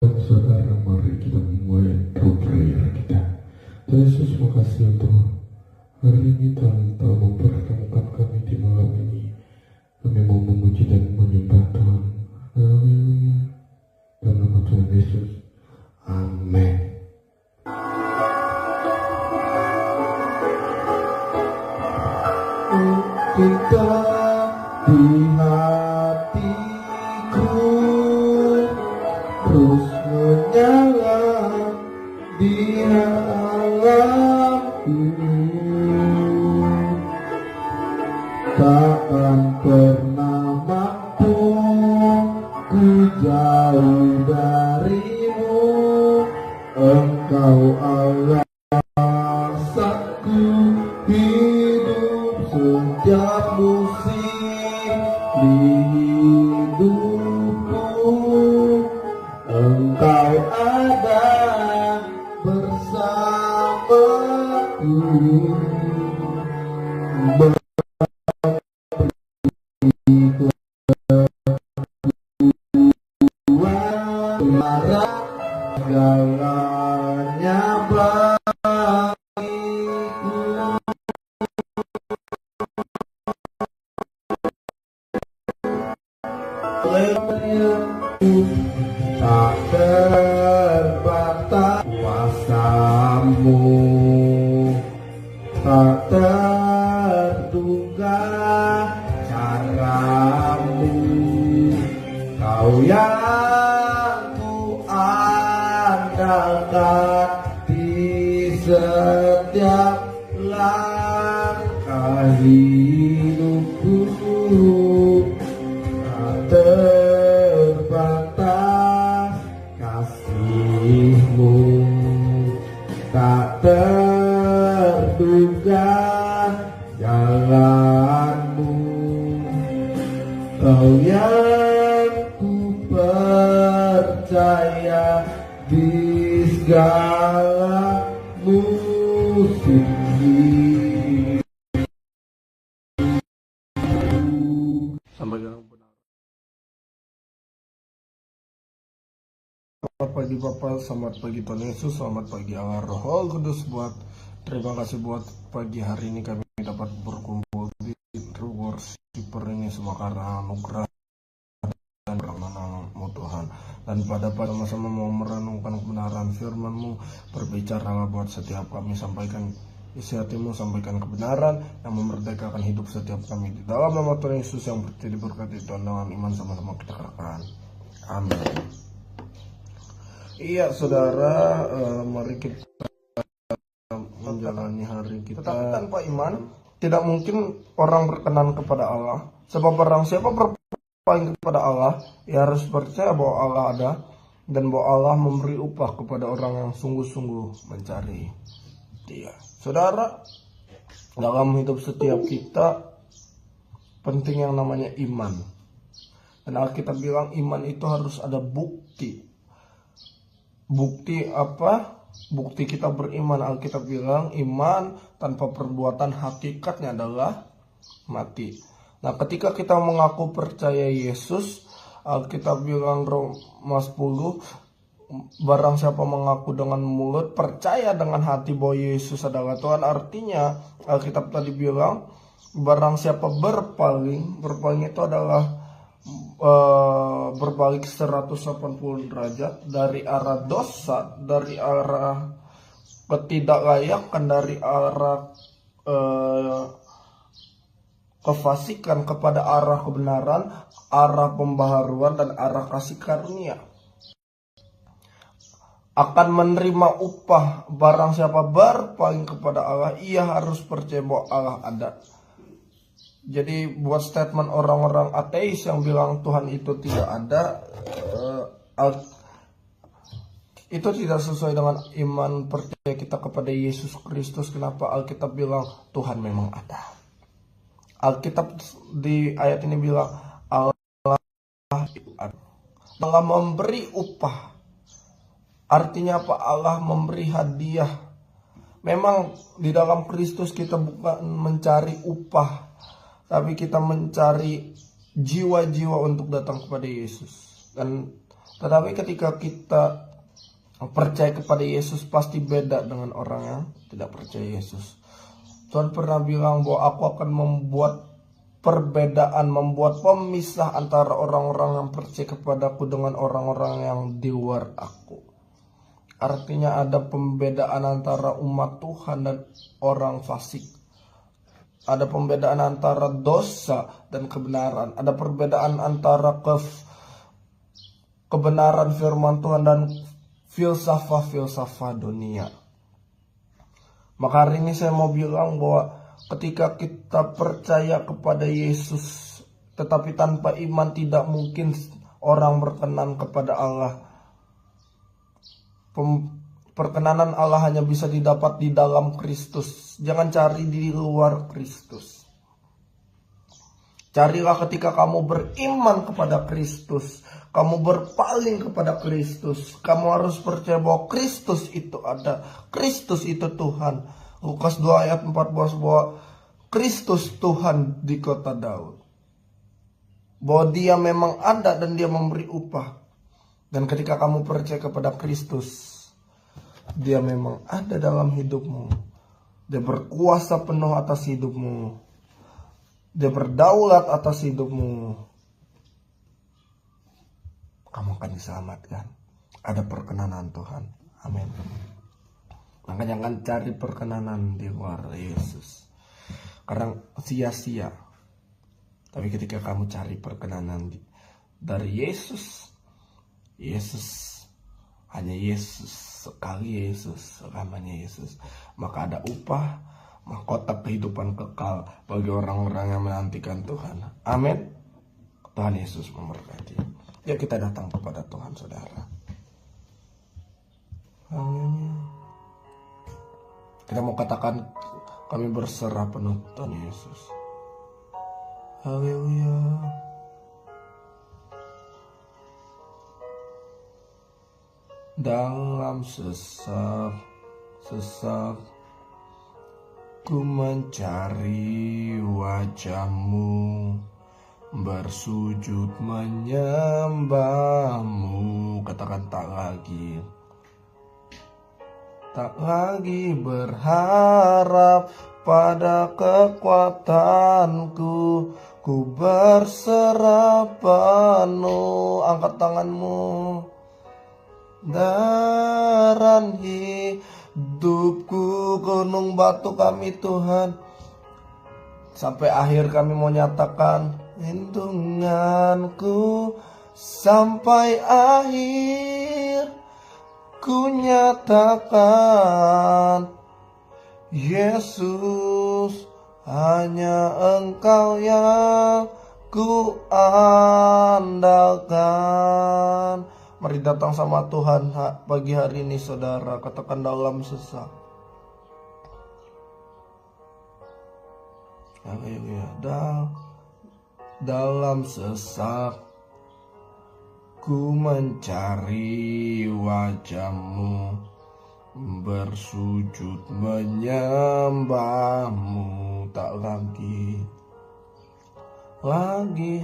Saudara, mari kita memulai root prayer kita. Tuhan Yesus, makasih untuk hari ini tanpa mempertemukan kami di malam ini. Kami mau memuji dan menyembah Tuhan. Haleluya. Dalam nama Tuhan Yesus. Amin. Kita di hatiku terus menyala di alam ini, takkan pernah mampu ku jauh darimu. Engkau Allah saku hidup setiap musim di hidupku. Engkau ada bersamaku, beri kekuatan marah segalanya bagiku. Tak terbatas kuasamu, tak terduga caramu. Kau yang ku andalkan di setiap langkah hidupku. Tak terbatas kasih-Mu, tak terduga jalan-Mu. Kau yang ku percaya di segala musim hidup. Sampai selamat pagi Bapak, selamat pagi Tuhan Yesus, selamat pagi Allah Roh Kudus. Terima kasih buat pagi hari ini kami dapat berkumpul di True Worshipper ini, semua karena anugerah dan kemenangan-Mu Tuhan. Dan pada sama-sama mau merenungkan kebenaran firman-Mu, berbicaralah buat setiap kami, sampaikan isi hati-Mu, sampaikan kebenaran yang memerdekakan hidup setiap kami. Di dalam nama Tuhan Yesus yang diberkati Tuhan, dengan iman sama-sama kita katakan amin. Iya saudara, mari kita menjalani hari kita. Tetapi tanpa iman tidak mungkin orang berkenan kepada Allah. Sebab barang siapa berpaling kepada Allah, ia harus percaya bahwa Allah ada dan bahwa Allah memberi upah kepada orang yang sungguh-sungguh mencari Dia. Saudara, dalam hidup setiap kita penting yang namanya iman. Dan Alkitab bilang iman itu harus ada bukti. Bukti apa? Bukti kita beriman. Alkitab bilang iman tanpa perbuatan hakikatnya adalah mati. Nah, ketika kita mengaku percaya Yesus, Alkitab bilang Roma 10, barang siapa mengaku dengan mulut, percaya dengan hati bahwa Yesus adalah Tuhan. Artinya Alkitab tadi bilang barang siapa berpaling itu adalah berbalik 180 derajat dari arah dosa, dari arah ketidaklayakan, dari arah kefasikan kepada arah kebenaran, arah pembaharuan, dan arah kasih karunia. Akan menerima upah. Barang siapa berpaling kepada Allah, ia harus percaya bahwa Allah ada. Jadi buat statement orang-orang ateis yang bilang Tuhan itu tidak ada, itu tidak sesuai dengan iman percaya kita kepada Yesus Kristus. Kenapa Alkitab bilang Tuhan memang ada? Alkitab di ayat ini bilang Allah memberi upah. Artinya apa? Allah memberi hadiah. Memang di dalam Kristus kita bukan mencari upah, tapi kita mencari jiwa-jiwa untuk datang kepada Yesus. Dan Tetapi ketika kita percaya kepada Yesus, pasti beda dengan orang yang tidak percaya Yesus. Tuhan pernah bilang bahwa aku akan membuat perbedaan, membuat pemisah antara orang-orang yang percaya kepadaku dengan orang-orang yang di luar aku. Artinya ada pembedaan antara umat Tuhan dan orang fasik. Ada pembedaan antara dosa dan kebenaran. Ada perbedaan antara kebenaran firman Tuhan dan filsafah dunia. Maka hari ini saya mau bilang bahwa ketika kita percaya kepada Yesus, tetapi tanpa iman tidak mungkin orang berkenan kepada Allah. Perkenanan Allah hanya bisa didapat di dalam Kristus. Jangan cari di luar Kristus. Carilah ketika kamu beriman kepada Kristus, kamu berpaling kepada Kristus. Kamu harus percaya bahwa Kristus itu ada, Kristus itu Tuhan. Lukas 2 ayat 14 bahwa Kristus Tuhan di kota Daud. Bahwa dia memang ada dan dia memberi upah. Dan ketika kamu percaya kepada Kristus, dia memang ada dalam hidupmu. Dia berkuasa penuh atas hidupmu. Dia berdaulat atas hidupmu. Kamu akan diselamatkan. Ada perkenanan Tuhan. Amin. Maka jangan cari perkenanan di luar Yesus, karena sia-sia. Tapi ketika kamu cari perkenanan dari Yesus, hanya Yesus, sekali Yesus, selamanya Yesus, maka ada upah, mahkota kehidupan kekal bagi orang-orang yang menantikan Tuhan. Amin. Tuhan Yesus memberkati. Ya, kita datang kepada Tuhan, saudara. Amin. Kita mau katakan, kami berserah penuh Tuhan Yesus. Haleluya. Dalam sesak ku mencari wajah-Mu, bersujud menyembah-Mu. Katakan tak lagi berharap pada kekuatanku, ku berserah penuh. Angkat tanganmu. Daran hidupku, gunung batu kami Tuhan. Sampai akhir kami mau nyatakan lindunganku. Sampai akhir ku nyatakan, Yesus, hanya Engkau yang ku andalkan. Mari datang sama Tuhan pagi hari ini, saudara. Katakan dalam sesak. Haleluya. Dalam sesak ku mencari wajah-Mu, bersujud menyembah-Mu. Tak lagi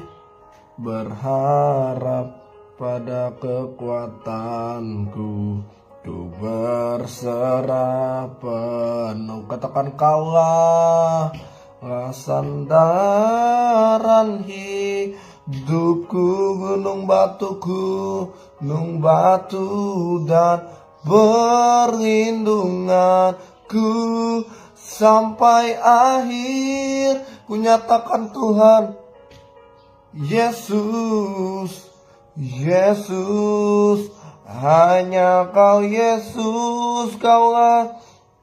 berharap pada kekuatanku, ku berserah penuh. Katakan kaulah sandaran hidupku, gunung batu dan perlindunganku. Sampai akhir ku nyatakan Tuhan, Yesus, hanya Kau Yesus,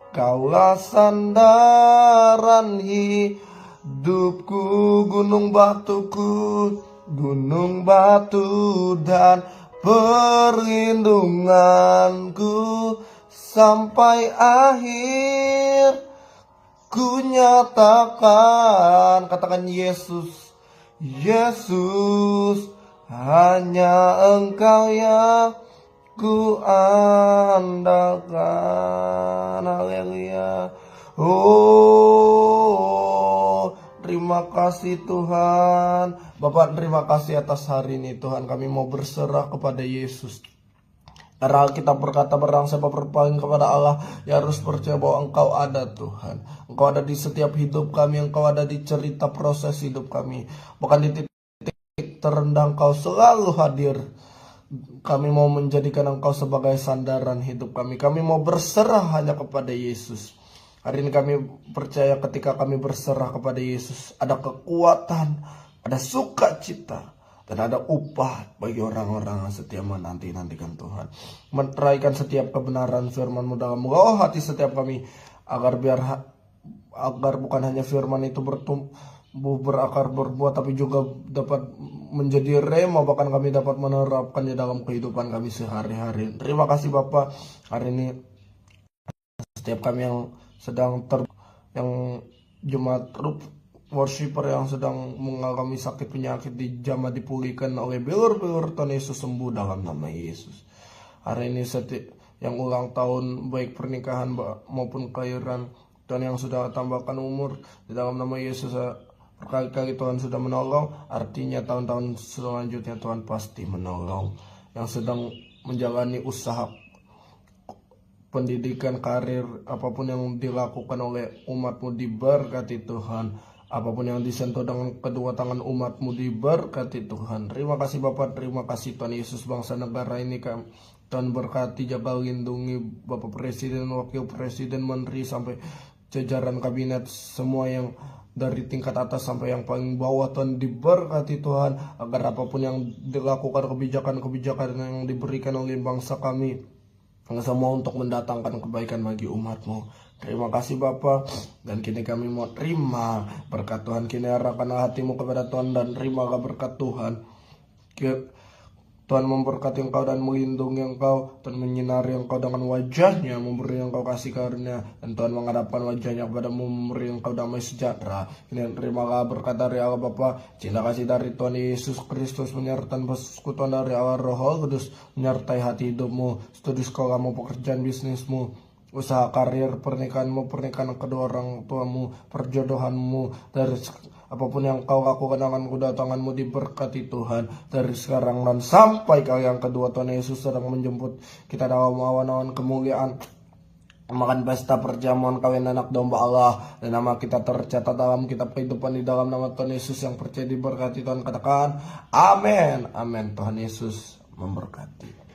Kaulah sandaran hidupku, gunung batu dan perlindunganku. Sampai akhir ku nyatakan, katakan Yesus, hanya Engkau yang ku andalkan. Haleluya. Oh, terima kasih Tuhan. Bapak terima kasih atas hari ini Tuhan. Kami mau berserah kepada Yesus. Karena kita berkata barang siapa berpaling kepada Allah, ya harus percaya bahwa Engkau ada Tuhan. Engkau ada di setiap hidup kami, Engkau ada di cerita proses hidup kami. Bahkan di titik terendah Engkau selalu hadir. Kami mau menjadikan Engkau sebagai sandaran hidup kami. Kami mau berserah hanya kepada Yesus. Hari ini kami percaya ketika kami berserah kepada Yesus, ada kekuatan, ada sukacita, dan ada upah bagi orang-orang yang setia menanti-nantikan Tuhan. Meneraikan setiap kebenaran firman-Mu dalam hati setiap kami, agar bukan hanya firman itu bertumbuh berakar berbuah, tapi juga dapat menjadi rema, bahkan kami dapat menerapkannya dalam kehidupan kami sehari-hari. Terima kasih Bapak. Hari ini setiap kami yang sedang yang jemaat worshiper yang sedang mengalami sakit penyakit dijamah dipulihkan oleh bilur-bilur Tuhan Yesus, sembuh dalam nama Yesus. Hari ini yang ulang tahun baik pernikahan maupun kelahiran, Tuhan yang sudah tambahkan umur, di dalam nama Yesus berkali-kali Tuhan sudah menolong. Artinya tahun-tahun selanjutnya Tuhan pasti menolong. Yang sedang menjalani usaha pendidikan, karir, apapun yang dilakukan oleh umat-Mu diberkati Tuhan. Apapun yang disentuh dengan kedua tangan umat-Mu diberkati Tuhan. Terima kasih Bapak, terima kasih Tuhan Yesus. Bangsa negara ini Tuhan berkati, jaga lindungi Bapak Presiden, Wakil Presiden, Menteri, sampai jajaran kabinet, semua yang dari tingkat atas sampai yang paling bawah. Tuhan diberkati Tuhan, agar apapun yang dilakukan, kebijakan-kebijakan yang diberikan oleh bangsa kami, semua untuk mendatangkan kebaikan bagi umat-Mu. Terima kasih Bapa, dan kini kami mau terima berkat Tuhan. Kini arahkan hatimu kepada Tuhan dan terimalah berkat Tuhan. Tuhan memberkati engkau dan melindungi engkau, Tuhan menyinari engkau dengan wajahnya, memberi engkau kasih karunia, dan Tuhan menghadapkan wajahnya kepadamu, memberi engkau damai sejahtera. Kini terimalah berkat dari Allah Bapa, cinta kasih dari Tuhan Yesus Kristus, menyertai persekutuan dari Allah Roh Kudus, menyertai hati hidupmu, studi sekolahmu, pekerjaan bisnismu, usaha karir, pernikahan kedua orang tuamu, perjodohanmu, dari apapun yang kau lakukan dengan kedatanganmu diberkati Tuhan dari sekarang dan sampai kali yang kedua Tuhan Yesus sedang menjemput kita dalam awan-awan kemuliaan, makan pesta perjamuan kawin anak domba Allah, dan nama kita tercatat dalam kitab kehidupan di dalam nama Tuhan Yesus. Yang percaya diberkati Tuhan katakan amin. Amin. Tuhan Yesus memberkati.